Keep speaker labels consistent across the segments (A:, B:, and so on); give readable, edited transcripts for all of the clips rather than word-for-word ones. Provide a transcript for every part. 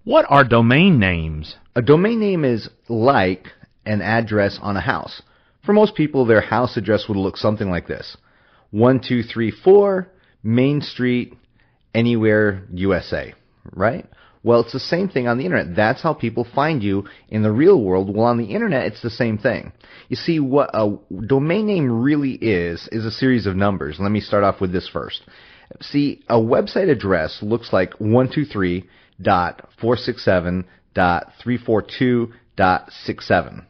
A: What are domain names?
B: A domain name is like an address on a house. For most people, their house address would look something like this: 1234 Main Street, Anywhere, USA, right? Well, it's the same thing on the internet. That's how people find you in the real world. Well, on the internet, it's the same thing. You see, what a domain name really is a series of numbers. Let me start off with this first. See, a website address looks like 123.467.342.67.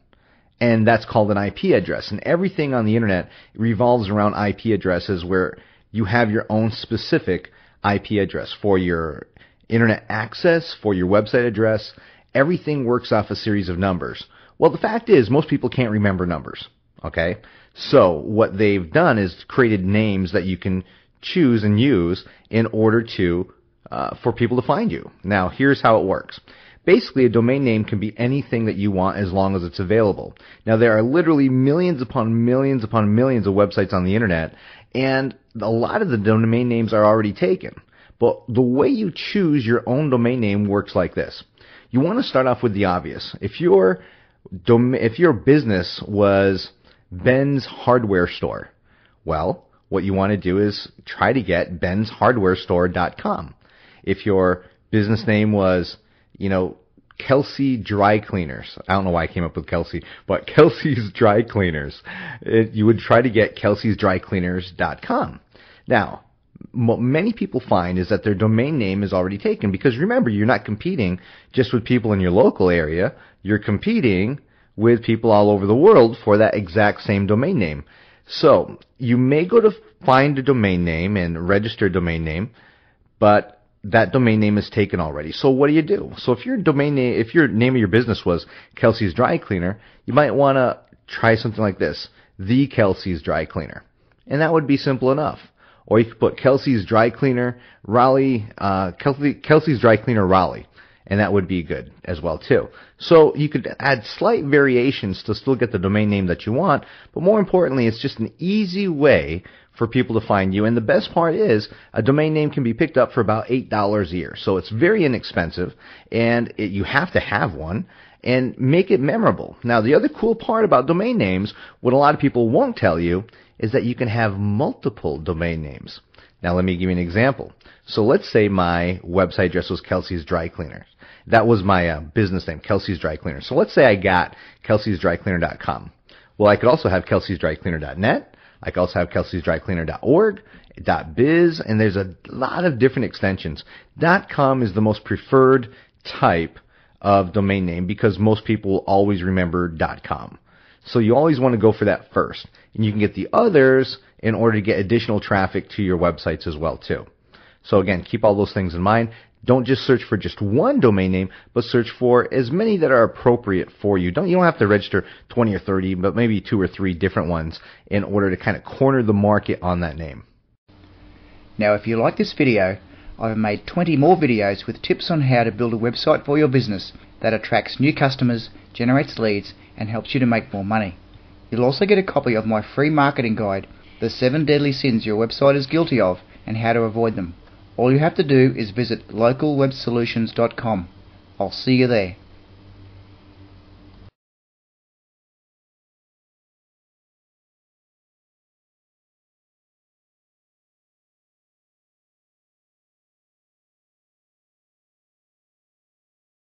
B: And that's called an IP address. And everything on the internet revolves around IP addresses, where you have your own specific IP address for your internet access, for your website address. Everything works off a series of numbers. Well, the fact is, most people can't remember numbers, okay? So what they've done is created names that you can choose and use in order to for people to find you. Now, here's how it works. Basically, a domain name can be anything that you want as long as it's available. Now, there are literally millions upon millions upon millions of websites on the internet, and a lot of the domain names are already taken. But the way you choose your own domain name works like this. You want to start off with the obvious. If your business was Ben's Hardware Store, well, what you want to do is try to get benshardwarestore.com. If your business name was, Kelsey Dry Cleaners. I don't know why I came up with Kelsey, but Kelsey's Dry Cleaners. You would try to get kelseysdrycleaners.com. Now, what many people find is that their domain name is already taken, because remember, you're not competing just with people in your local area. You're competing with people all over the world for that exact same domain name. So you may go to find a domain name and register a domain name, but that domain name is taken already. So what do? So if your name of your business was Kelsey's Dry Cleaner, you might want to try something like this: The Kelsey's Dry Cleaner. And that would be simple enough. Or you could put Kelsey's Dry Cleaner Raleigh, Kelsey's Dry Cleaner Raleigh, and that would be good as well too. So you could add slight variations to still get the domain name that you want, but more importantly, it's just an easy way for people to find you. And the best part is, a domain name can be picked up for about $8 a year. So it's very inexpensive, and you have to have one, and make it memorable. Now, the other cool part about domain names, what a lot of people won't tell you, is that you can have multiple domain names. Now, let me give you an example. So let's say my website address was Kelsey's Dry Cleaners. That was my business name, Kelsey's Dry Cleaners. So let's say I got kelseysdrycleaner.com. Well, I could also have kelseysdrycleaner.net. I could also have kelseysdrycleaner.org, .biz, and there's a lot of different extensions. .com is the most preferred type of domain name, because most people will always remember .com. So you always want to go for that first. And you can get the others in order to get additional traffic to your websites as well too. So again, keep all those things in mind. Don't just search for just one domain name, but search for as many that are appropriate for you. You don't have to register 20 or 30, but maybe 2 or 3 different ones in order to kind of corner the market on that name.
C: Now, if you like this video, I've made 20 more videos with tips on how to build a website for your business that attracts new customers, generates leads, and helps you to make more money. You'll also get a copy of my free marketing guide, The 7 Deadly Sins Your Website is Guilty of, and How to Avoid Them. All you have to do is visit localwebsolutions.com. I'll see you there.